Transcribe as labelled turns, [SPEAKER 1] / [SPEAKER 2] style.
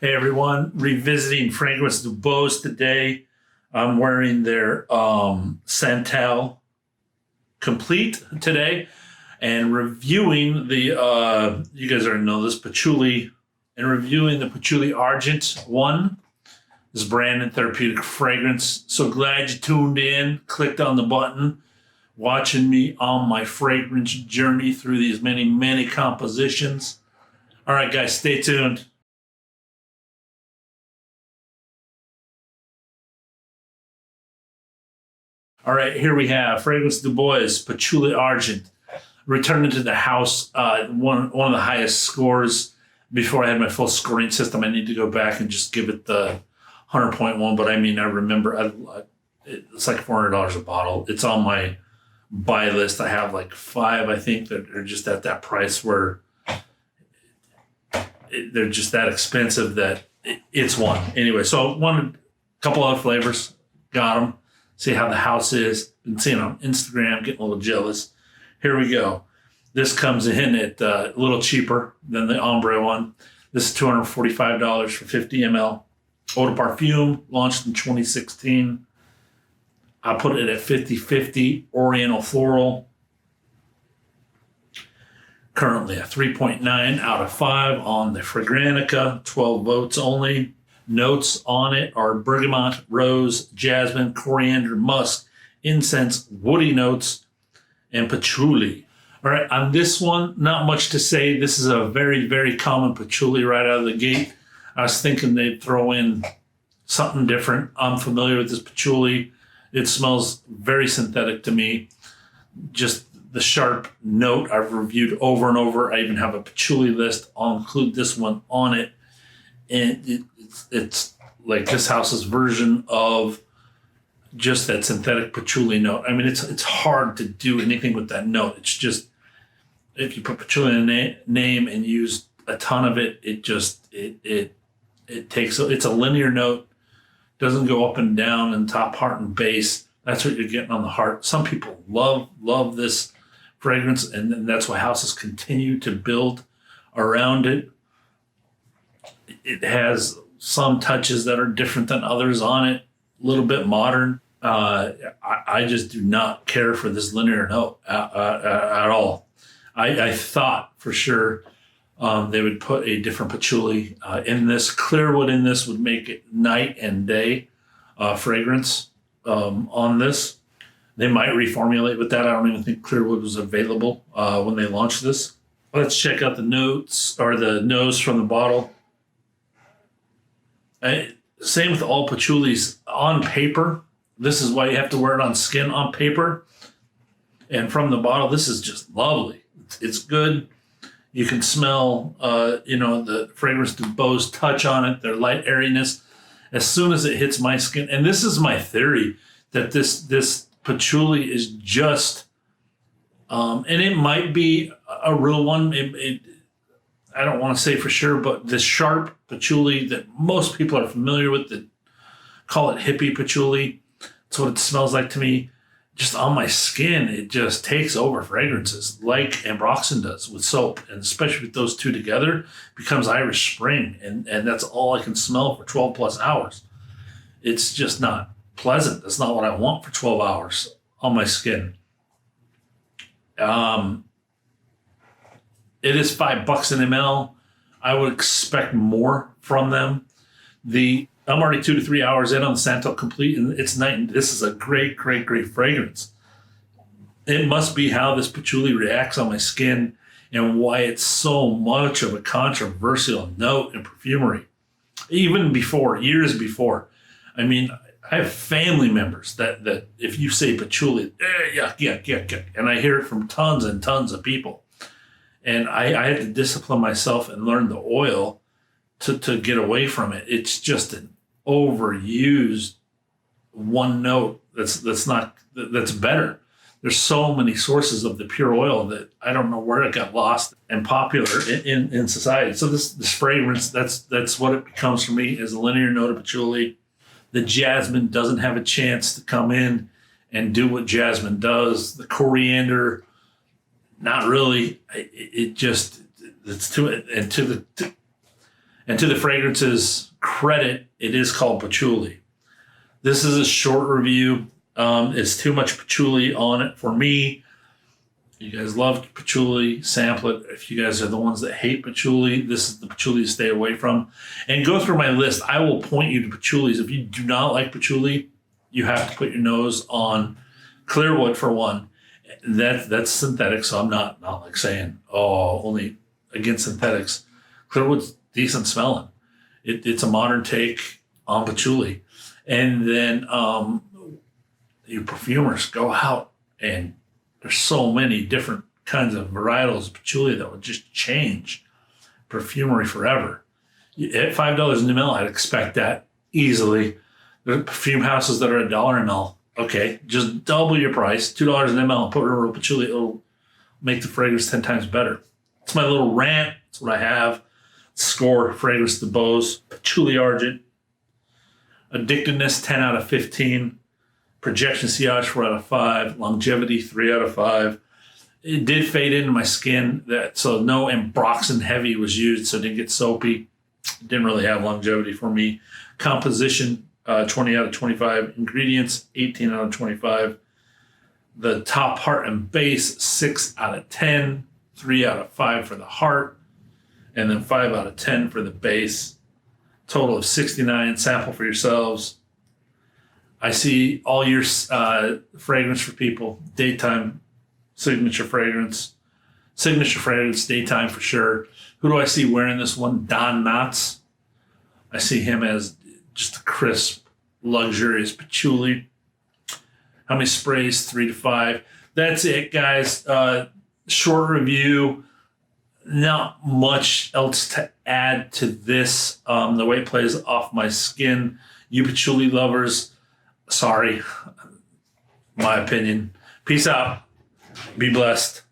[SPEAKER 1] Hey everyone, revisiting Fragrance du Bois today. I'm wearing their Santal Complete today and reviewing the, you guys already know this, Patchouli, and reviewing the Patchouli Argent 1, this brand and therapeutic fragrance. So glad you tuned in, clicked on the button, watching me on my fragrance journey through these many, many compositions. All right, guys, stay tuned. All right, here we have Fragrance du Bois, Patchouli Argent, returning to the house. One of the highest scores. Before I had my full scoring system, I need to go back and just give it the 100.1. But I mean, I remember it's like $400 a bottle. It's on my buy list. I have like 5, I think, that are just at that price where they're just that expensive that it's one. Anyway, so wanted a couple other flavors, got them. See how the house is. Been seeing on Instagram, getting a little jealous. Here we go. This comes in at a little cheaper than the ombre one. This is $245 for 50 ml. Eau de Parfum, launched in 2016. I put it at 50/50 Oriental Floral. Currently a 3.9 out of 5 on the Fragrantica, 12 votes only. Notes on it are bergamot, rose, jasmine, coriander, musk, incense, woody notes, and patchouli. All right, on this one, not much to say. This is a very, very common patchouli right out of the gate. I was thinking they'd throw in something different. I'm familiar with this patchouli. It smells very synthetic to me. Just the sharp note I've reviewed over and over. I even have a patchouli list. I'll include this one on it. And it's like this house's version of just that synthetic patchouli note. I mean, it's hard to do anything with that note. It's just, if you put patchouli in a name and use a ton of it, it takes, it's a linear note, doesn't go up and down and top, heart, and base. That's what you're getting on the heart. Some people love this fragrance, and that's why houses continue to build around it. It has some touches that are different than others on it, a little bit modern. I just do not care for this linear note at all. I thought for sure they would put a different patchouli in this. Clearwood in this would make it night and day fragrance on this. They might reformulate with that. I don't even think Clearwood was available when they launched this. Let's check out the notes or the nose from the bottle. Same with all patchoulis on paper. This is why you have to wear it on skin on paper. And from the bottle, this is just lovely. It's good. You can smell, the Fragrance du Bois touch on it, their light airiness. As soon as it hits my skin, and this is my theory, that this patchouli is just, and it might be a real one. I don't want to say for sure, but the sharp patchouli that most people are familiar with, that call it hippie patchouli, that's what it smells like to me. Just on my skin, it just takes over fragrances like Ambroxan does with soap, and especially with those two together, becomes Irish Spring, and that's all I can smell for 12 plus hours. It's just not pleasant. That's not what I want for 12 hours on my skin. It is $5 an ml. I would expect more from them. I'm already 2 to 3 hours in on the Santal Complete, and it's night. This is a great, great, great fragrance. It must be how this patchouli reacts on my skin and why it's so much of a controversial note in perfumery. Even before, years before. I mean, I have family members that if you say patchouli, yuck. And I hear it from tons and tons of people. And I had to discipline myself and learn the oil to get away from it. It's just an overused one note that's better. There's so many sources of the pure oil that I don't know where it got lost and popular in society. So this fragrance, that's what it becomes for me, is a linear note of patchouli. The jasmine doesn't have a chance to come in and do what jasmine does. The coriander, not really. It's too, and And to the fragrance's credit, it is called Patchouli. This is a short review. It's too much patchouli on it for me. You guys love patchouli, sample it. If you guys are the ones that hate patchouli, this is the patchouli to stay away from. And go through my list. I will point you to patchoulis. If you do not like patchouli, you have to put your nose on Clearwood for one. That's synthetic, so I'm not like saying, only against synthetics. Clearwood's decent smelling. It's a modern take on patchouli. And then you perfumers go out, and there's so many different kinds of varietals of patchouli that would just change perfumery forever. At $5 in the ml, I'd expect that easily. There are perfume houses that are $1 ml. Okay, just double your price, $2 an ml, and put real patchouli. It'll make the fragrance 10 times better. It's my little rant. That's what I have. Score fragrance to Bois. Patchouli Argent. Addictiveness, 10 out of 15. Projection sillage, 4 out of 5. Longevity, 3 out of 5. It did fade into my skin, so no ambroxan heavy was used, so it didn't get soapy. It didn't really have longevity for me. Composition, 20 out of 25. Ingredients, 18 out of 25. The top, heart, and base, 6 out of 10. 3 out of 5 for the heart. And then 5 out of 10 for the base. Total of 69. Sample for yourselves. I see all your fragrance for people. Daytime, signature fragrance. Signature fragrance, daytime for sure. Who do I see wearing this one? Don Knotts. I see him as just a crisp, luxurious patchouli. How many sprays? 3 to 5. That's it, guys. Short review. Not much else to add to this. The way it plays off my skin. You patchouli lovers, sorry. My opinion. Peace out. Be blessed.